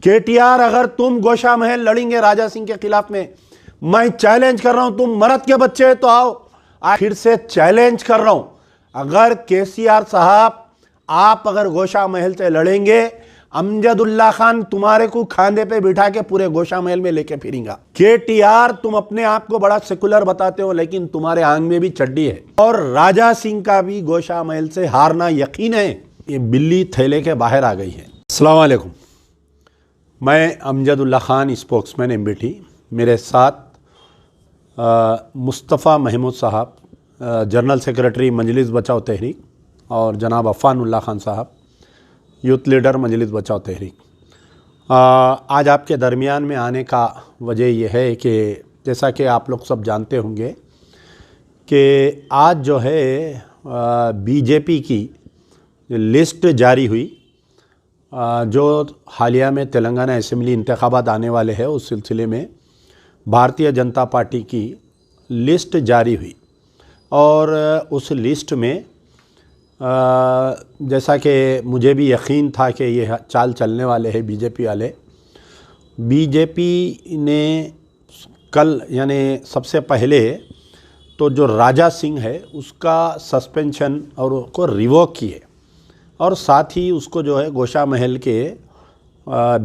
KTR, अगर तुम गोशा महल लड़ेंगे राजा सिंह के खिलाफ में, मैं चैलेंज कर रहा हूं, तुम मर्द के बच्चे हैं तो आओ। आज फिर से चैलेंज कर रहा हूं, अगर केसीआर साहब आप अगर गोशा महल से लड़ेंगे, अमजदुल्ला खान तुम्हारे को खांदे पे बिठा के पूरे गोशा महल में लेके फिरेंगा। केटीआर, तुम अपने आप को बड़ा सेकुलर बताते हो, लेकिन तुम्हारे आंग में भी चड्डी है। और राजा सिंह का भी गोशा महल से हारना यकीन है। ये बिल्ली थैले के बाहर आ गई है। अस्सलाम वालेकुम, मैं अमजदुल्ला खान, स्पोक्समैन एमबीटी। मेरे साथ मुस्तफ़ा महमूद साहब, जनरल सेक्रेटरी मजलिस बचाओ तहरीक, और जनाब अफ़ानुल्लाह खान साहब, यूथ लीडर मजलिस बचाओ तहरीक। आज आपके दरमियान में आने का वजह यह है कि जैसा कि आप लोग सब जानते होंगे कि आज जो है बीजेपी की लिस्ट जारी हुई, जो हालिया में तेलंगाना असेंबली इंतखाबात आने वाले हैं, उस सिलसिले में भारतीय जनता पार्टी की लिस्ट जारी हुई। और उस लिस्ट में जैसा कि मुझे भी यकीन था कि ये चाल चलने वाले हैं बीजेपी वाले। बीजेपी ने कल यानी सबसे पहले तो जो राजा सिंह है उसका सस्पेंशन और उसको रिवोक किए, और साथ ही उसको जो है गोशा महल के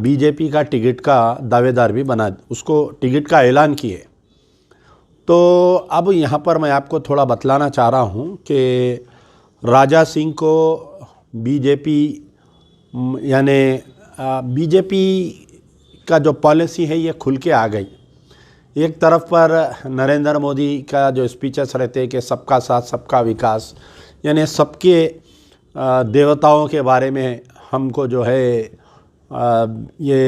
बीजेपी का टिकट का दावेदार भी बना, उसको टिकट का ऐलान किए। तो अब यहाँ पर मैं आपको थोड़ा बतलाना चाह रहा हूँ कि राजा सिंह को बीजेपी यानी बीजेपी का जो पॉलिसी है ये खुल के आ गई। एक तरफ पर नरेंद्र मोदी का जो स्पीचेस रहते हैं कि सबका साथ सबका विकास, यानी सबके देवताओं के बारे में हमको जो है ये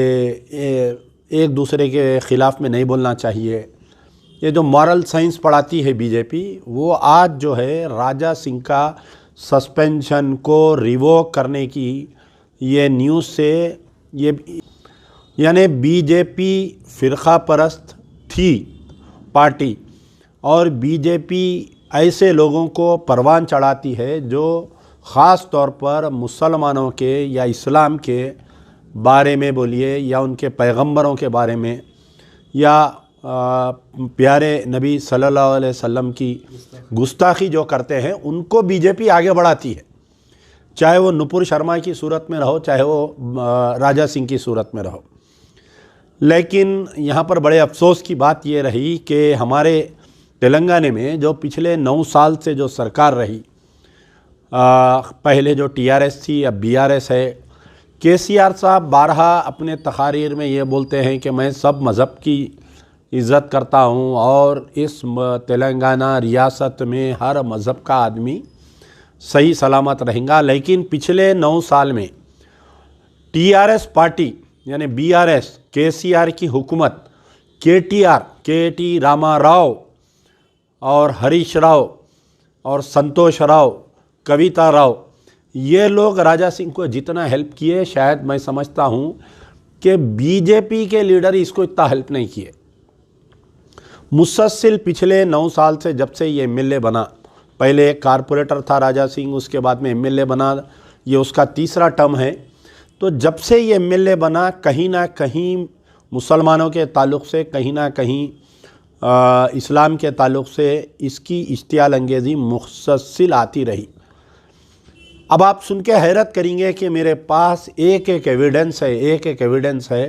एक दूसरे के ख़िलाफ़ में नहीं बोलना चाहिए। ये जो मॉरल साइंस पढ़ाती है बीजेपी, वो आज जो है राजा सिंह का सस्पेंशन को रिवोक करने की ये न्यूज़ से ये यानी बीजेपी फ़िरक़ा परस्त थी पार्टी, और बीजेपी ऐसे लोगों को परवान चढ़ाती है जो ख़ास तौर पर मुसलमानों के या इस्लाम के बारे में बोलिए, या उनके पैगंबरों के बारे में, या प्यारे नबी सल्लल्लाहु अलैहि वसल्लम की गुस्ताखी जो करते हैं, उनको बीजेपी आगे बढ़ाती है। चाहे वो नुपुर शर्मा की सूरत में रहो, चाहे वो राजा सिंह की सूरत में रहो। लेकिन यहाँ पर बड़े अफसोस की बात ये रही कि हमारे तेलंगाना में जो पिछले 9 साल से जो सरकार रही, पहले जो टीआरएस थी, अब बीआरएस है। केसीआर साहब बारहा अपने तकारीर में ये बोलते हैं कि मैं सब मज़हब की इज़्ज़त करता हूँ और इस तेलंगाना रियासत में हर मज़हब का आदमी सही सलामत रहेगा। लेकिन पिछले 9 साल में टीआरएस पार्टी यानी बीआरएस, केसीआर की हुकूमत, केटीआर, केटी रामा राव और हरीश राव और संतोष राव, कविता राव, ये लोग राजा सिंह को जितना हेल्प किए, शायद मैं समझता हूँ कि बीजेपी के लीडर इसको इतना हेल्प नहीं किए। मुसलसल पिछले 9 साल से जब से ये एमएलए बना, पहले एक कारपोरेटर था राजा सिंह, उसके बाद में एमएलए बना, ये उसका तीसरा टर्म है। तो जब से ये एमएलए बना, कहीं ना कहीं मुसलमानों के ताल्लुक़ से, कहीं ना कहीं इस्लाम के ताल्लुक़ से इसकी इश्तियाल अंगेज़ी मुसलसल आती रही। अब आप सुन के हैरत करेंगे कि मेरे पास एक एक एविडेंस है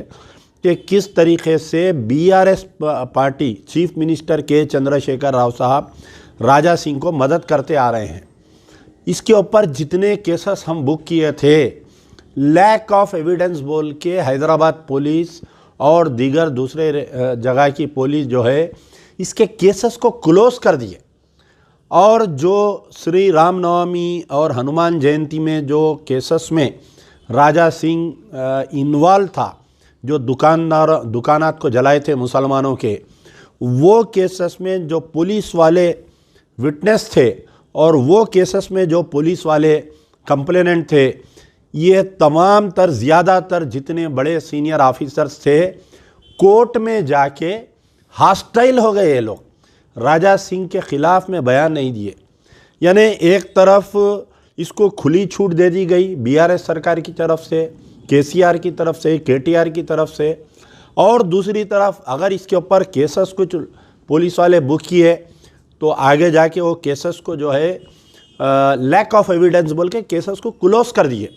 कि किस तरीक़े से बीआरएस पार्टी चीफ मिनिस्टर के चंद्रशेखर राव साहब राजा सिंह को मदद करते आ रहे हैं। इसके ऊपर जितने केसेस हम बुक किए थे, लैक ऑफ एविडेंस बोल के हैदराबाद पुलिस और दीगर दूसरे जगह की पुलिस जो है इसके केसेस को क्लोज़ कर दिए। और जो श्री रामनवमी और हनुमान जयंती में जो केसेस में राजा सिंह इन्वॉल्व था, जो दुकानात को जलाए थे मुसलमानों के, वो केसेस में जो पुलिस वाले विटनेस थे और वो केसेस में जो पुलिस वाले कंप्लेनेंट थे, ये तमाम तर ज़्यादातर जितने बड़े सीनियर ऑफिसर्स थे, कोर्ट में जाके हॉस्टाइल हो गए। ये लोग राजा सिंह के ख़िलाफ़ में बयान नहीं दिए। यानी एक तरफ इसको खुली छूट दे दी गई बीआरएस सरकार की तरफ से केसीआर की तरफ से, केटीआर की तरफ से, और दूसरी तरफ अगर इसके ऊपर केसेस कुछ पुलिस वाले बुक किए तो आगे जाके वो केसेस को जो है लैक ऑफ एविडेंस बोल के केसेस को क्लोज कर दिए।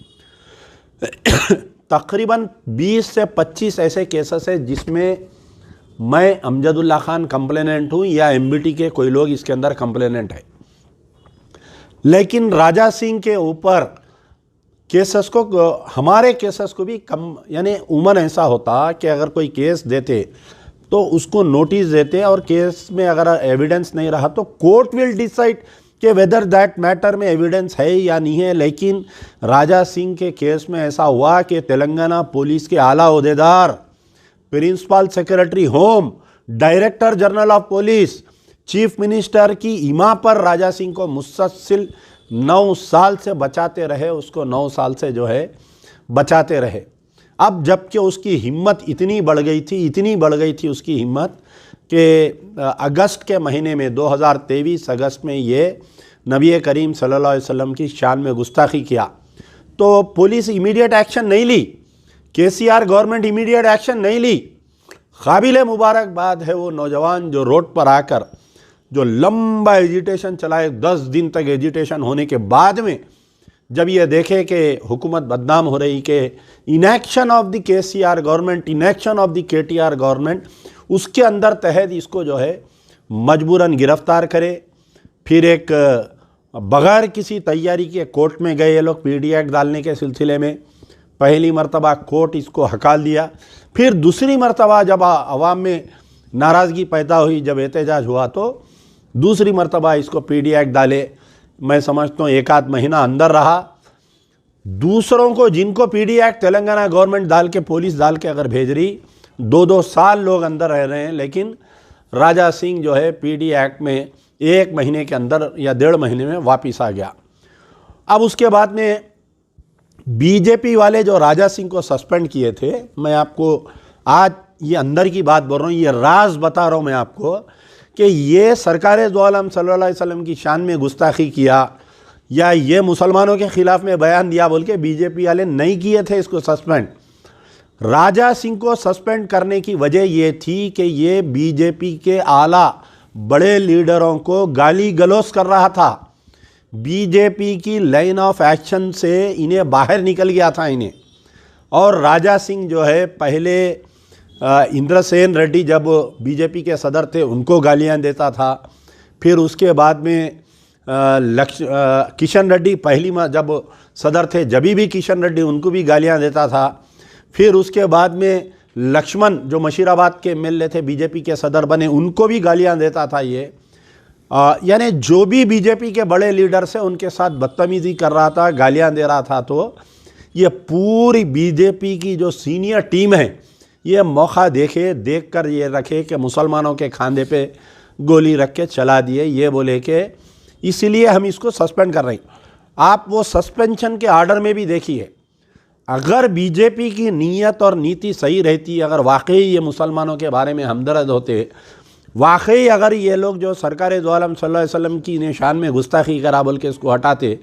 तकरीबन 20 से 25 ऐसे केसेस है जिसमें मैं अमजदुल्ला खान कंप्लेनेंट हूँ या एमबीटी के कोई लोग इसके अंदर कंप्लेनेंट है। लेकिन राजा सिंह के ऊपर केसेस को, हमारे केसेस को भी कम, यानी उमन ऐसा होता कि अगर कोई केस देते तो उसको नोटिस देते और केस में अगर एविडेंस नहीं रहा तो कोर्ट विल डिसाइड कि वेदर दैट मैटर में एविडेंस है या नहीं है। लेकिन राजा सिंह के केस में ऐसा हुआ कि तेलंगाना पुलिस के आला ओहदेदार, principal secretary home, director general of police, chief minister की इमा पर राजा सिंह को मुसलसल 9 साल से बचाते रहे, उसको 9 साल से जो है बचाते रहे। अब जबकि उसकी हिम्मत इतनी बढ़ गई थी उसकी हिम्मत कि अगस्त के महीने में 2023 अगस्त में ये नबी करीम सल्लल्लाहु अलैहि वसल्लम की शान में गुस्ताखी किया तो पुलिस इमीडिएट एक्शन नहीं ली, केसीआर गवर्नमेंट इमीडिएट एक्शन नहीं ली। काबिल मुबारकबाद है वो नौजवान जो रोड पर आकर जो लंबा एजिटेशन चलाए, 10 दिन तक एजिटेशन होने के बाद में जब ये देखे कि हुकूमत बदनाम हो रही, कि inaction of the KCR government, inaction of the KTR government, उसके अंदर तहत इसको जो है मजबूरन गिरफ्तार करे। फिर एक बगैर किसी तैयारी के कोर्ट में गए ये लोग पीडी एक्ट डालने के सिलसिले में। पहली मरतबा कोर्ट इसको हकाल दिया, फिर दूसरी मरतबा जब आवाम में नाराज़गी पैदा हुई, जब एहतजाज हुआ तो दूसरी मरतबा इसको पीडी एक्ट डाले। मैं समझता हूँ 1 आध महीना अंदर रहा। दूसरों को जिनको पीडी एक्ट तेलंगाना गवर्नमेंट डाल के, पुलिस डाल के अगर भेज रही, 2-2 साल लोग अंदर रह रहे हैं। लेकिन राजा सिंह जो है पीडी एक्ट में 1 महीने के अंदर या 1.5 महीने में वापस आ गया। अब उसके बाद में बीजेपी वाले जो राजा सिंह को सस्पेंड किए थे, मैं आपको आज ये अंदर की बात बोल रहा हूँ, ये राज बता रहा हूँ मैं आपको कि ये सरकार दो आलम सल्लल्लाहु अलैहि वसल्लम की शान में गुस्ताखी किया या ये मुसलमानों के ख़िलाफ़ में बयान दिया बोल के बीजेपी वाले नहीं किए थे इसको सस्पेंड। राजा सिंह को सस्पेंड करने की वजह ये थी कि ये बीजेपी के आला बड़े लीडरों को गाली गलौज कर रहा था। बीजेपी की लाइन ऑफ एक्शन से इन्हें बाहर निकल गया था इन्हें। और राजा सिंह जो है पहले इंद्रसेन रेड्डी जब बीजेपी के सदर थे उनको गालियां देता था, फिर उसके बाद में किशन रेड्डी पहली जब सदर थे जब भी किशन रेड्डी उनको भी गालियां देता था। फिर उसके बाद में लक्ष्मण जो मशीराबाद के एमएलए थे बीजेपी के सदर बने, उनको भी गालियां देता था ये। यानी जो भी बीजेपी के बड़े लीडर से उनके साथ बदतमीज़ी कर रहा था, गालियां दे रहा था। तो ये पूरी बीजेपी की जो सीनियर टीम है ये मौका देख कर ये रखे कि मुसलमानों के खांधे पे गोली रख के चला दिए, ये बोले कि इसीलिए हम इसको सस्पेंड कर रहे हैं। आप वो सस्पेंशन के आर्डर में भी देखिए, अगर बीजेपी की नीयत और नीति सही रहती, अगर वाकई ये मुसलमानों के बारे में हमदर्द होते, वाकई अगर ये लोग जो सरकार दो आलम सल्लल्लाहु अलैहि वसल्लम की निशान में गुस्ताखी करा बोल के इसको हटाते,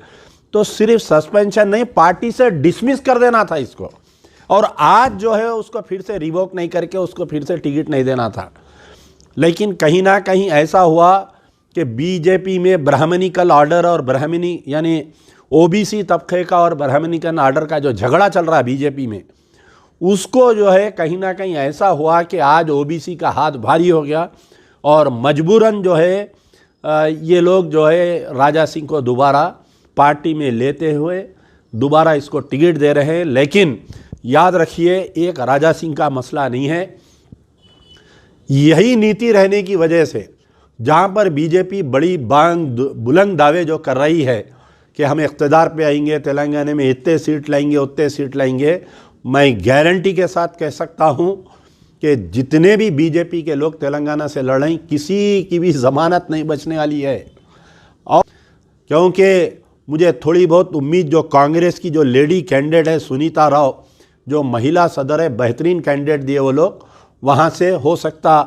तो सिर्फ सस्पेंशन नहीं, पार्टी से डिसमिस कर देना था इसको। और आज जो है उसको फिर से रिवोक नहीं करके उसको फिर से टिकट नहीं देना था। लेकिन कहीं ना कहीं ऐसा हुआ कि बीजेपी में ब्राह्मणिकल ऑर्डर और ब्राह्मणी यानी ओबीसी तबके का और ब्राह्मणिकल ऑर्डर का जो झगड़ा चल रहा है बीजेपी में, उसको जो है कहीं ना कहीं ऐसा हुआ कि आज ओबीसी का हाथ भारी हो गया और मजबूरन जो है ये लोग जो है राजा सिंह को दोबारा पार्टी में लेते हुए दोबारा इसको टिकट दे रहे हैं। लेकिन याद रखिए, एक राजा सिंह का मसला नहीं है, यही नीति रहने की वजह से जहाँ पर बीजेपी बड़ी बुलंद दावे जो कर रही है कि हम इक़्तिदार पे आएंगे, तेलंगाना में इतने सीट लाएंगे उतने सीट लाएंगे, मैं गारंटी के साथ कह सकता हूँ कि जितने भी बीजेपी के लोग तेलंगाना से लड़ रहे, किसी की भी ज़मानत नहीं बचने वाली है। और क्योंकि मुझे थोड़ी बहुत उम्मीद, जो कांग्रेस की जो लेडी कैंडिडेट है सुनीता राव, जो महिला सदर है, बेहतरीन कैंडिडेट दिए वो लोग, वहाँ से हो सकता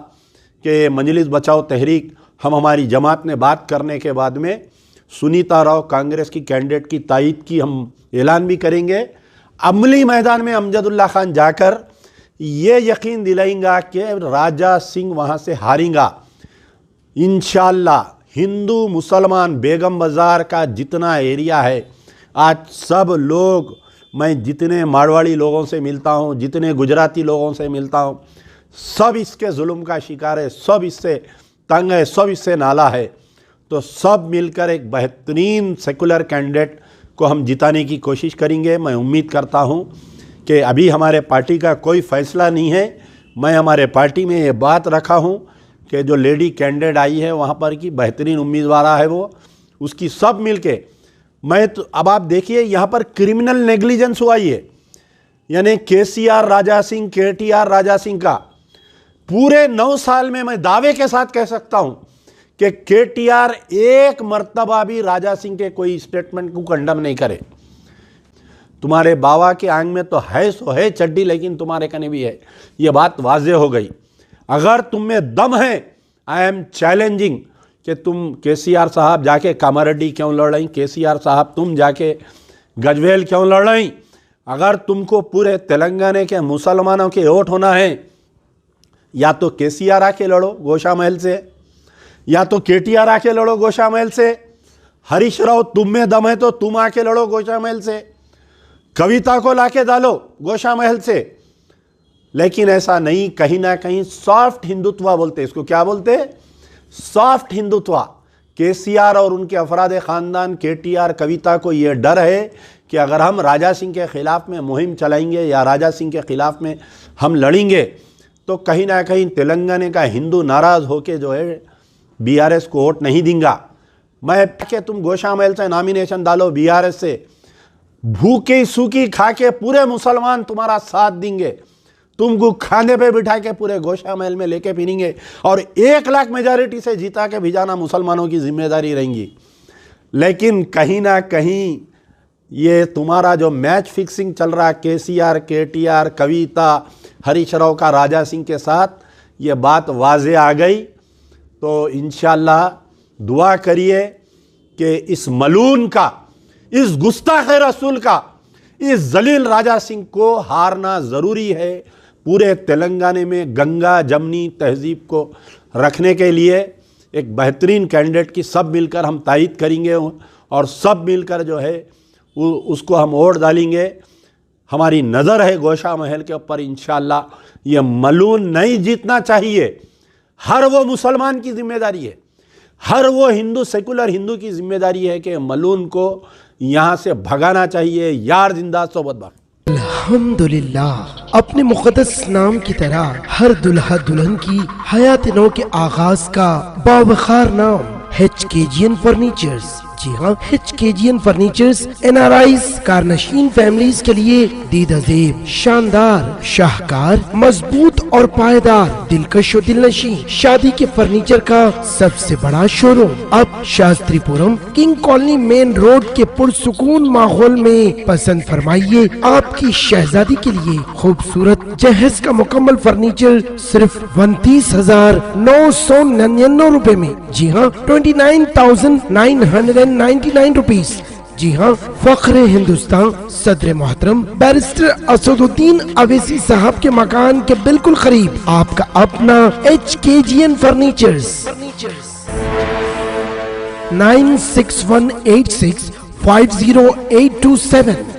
कि मजलिस बचाओ तहरीक, हम हमारी जमात ने बात करने के बाद में सुनीता राव कांग्रेस की कैंडिडेट की तायद की हम ऐलान भी करेंगे। अमली मैदान में अमजदुल्ला खान जाकर ये यकीन दिलाएंगा कि राजा सिंह वहाँ से हारेगा। इंशाअल्लाह हिंदू मुसलमान बेगम बाज़ार का जितना एरिया है, आज सब लोग, मैं जितने मारवाड़ी लोगों से मिलता हूँ, जितने गुजराती लोगों से मिलता हूँ, सब इसके जुल्म का शिकार है, सब इससे तंग है, सब इससे नाला है। तो सब मिलकर एक बेहतरीन सेकुलर कैंडिडेट को हम जिताने की कोशिश करेंगे। मैं उम्मीद करता हूँ कि अभी हमारे पार्टी का कोई फ़ैसला नहीं है। मैं हमारे पार्टी में ये बात रखा हूँ कि जो लेडी कैंडिडेट आई है वहाँ पर की बेहतरीन उम्मीदवार है वो, उसकी सब मिलके मैं तो अब आप देखिए यहाँ पर क्रिमिनल नेग्लिजेंस हुआ है, यानी केसीआर राजा सिंह, केटीआर राजा सिंह का पूरे 9 साल में मैं दावे के साथ कह सकता हूँ कि केटीआर एक मर्तबा भी राजा सिंह के कोई स्टेटमेंट को कंडम नहीं करे। तुम्हारे बाबा के आंग में तो है सो है चड्डी, लेकिन तुम्हारे कने भी है, ये बात वाजे हो गई। अगर तुम में दम है, आई एम चैलेंजिंग कि तुम केसीआर साहब जाके कामारेड्डी क्यों लड़ रही, केसीआर साहब तुम जाके गजवेल क्यों लड़ रही। अगर तुमको पूरे तेलंगाना के मुसलमानों के वोट होना है, या तो केसीआर आके लड़ो गोशा महल से, या तो केटीआर आके लड़ो गोशा महल से। हरीश राव तुम में दम है तो तुम आके लड़ो गोशा महल से, कविता को लाके डालो गोशा महल से। लेकिन ऐसा नहीं, कहीं ना कहीं सॉफ्ट हिंदुत्व बोलते, इसको क्या बोलते, सॉफ्ट हिंदुत्व। केसीआर और उनके अफराद ख़ानदान, केटीआर, कविता को ये डर है कि अगर हम राजा सिंह के ख़िलाफ़ में मुहिम चलाएंगे या राजा सिंह के ख़िलाफ़ में हम लड़ेंगे तो कहीं ना कहीं तेलंगाना का हिंदू नाराज़ होके जो है बीआरएस को वोट नहीं देंगा। मैं कि तुम गोशा महल से नॉमिनेशन डालो बीआरएस से, भूखी सूखी खा के पूरे मुसलमान तुम्हारा साथ देंगे, तुमको खाने पे बिठा के पूरे गोशा महल में लेके फिरेंगे और 1 लाख मेजॉरिटी से जीता के भिजाना मुसलमानों की जिम्मेदारी रहेंगी। लेकिन कहीं ना कहीं ये तुम्हारा जो मैच फिक्सिंग चल रहा है केसीआर, केटीआर, कविता, हरीश राव का राजा सिंह के साथ, ये बात वाजे आ गई। तो इंशाअल्लाह दुआ करिए कि इस मलून का, इस गुस्ताख रसूल का, इस जलील राजा सिंह को हारना ज़रूरी है। पूरे तेलंगाना में गंगा जमनी तहजीब को रखने के लिए एक बेहतरीन कैंडिडेट की सब मिलकर हम तायद करेंगे और सब मिलकर जो है उसको हम वोट डालेंगे। हमारी नज़र है गोशा महल के ऊपर। इंशाअल्लाह ये मलून नहीं जीतना चाहिए, हर वो मुसलमान की जिम्मेदारी है, हर वो हिंदू, सेकुलर हिंदू की जिम्मेदारी है कि मलून को यहाँ से भगाना चाहिए। यार जिंदा सोबत बाकी। अल्हम्दुलिल्लाह, अपने मुक़द्दस नाम की तरह हर दुल्हा दुल्हन की हयात नौ के आगाज का बावखार नाम HKGN फर्नीचर्स। जी हाँ, HKGN फर्नीचर्स NRIs कारनशीन फैमिलीज के लिए दीदाजेब, शानदार, शाहकार, मजबूत और पायदार, दिलकश और दिलनशीं शादी के फर्नीचर का सबसे बड़ा शोरूम अब Shastripuram king colony main road के पुरसुकून माहौल में। पसंद फरमाइए आपकी शहजादी के लिए खूबसूरत जहेज का मुकम्मल फर्नीचर सिर्फ 29,999 रुपए में। जी हाँ, 29,999 रुपीज। जी हाँ, फख्रे हिंदुस्तान सदर मोहतरम बैरिस्टर असदुद्दीन अवैसी साहब के मकान के बिल्कुल करीब आपका अपना HKGN फर्नीचर्स। 9618650827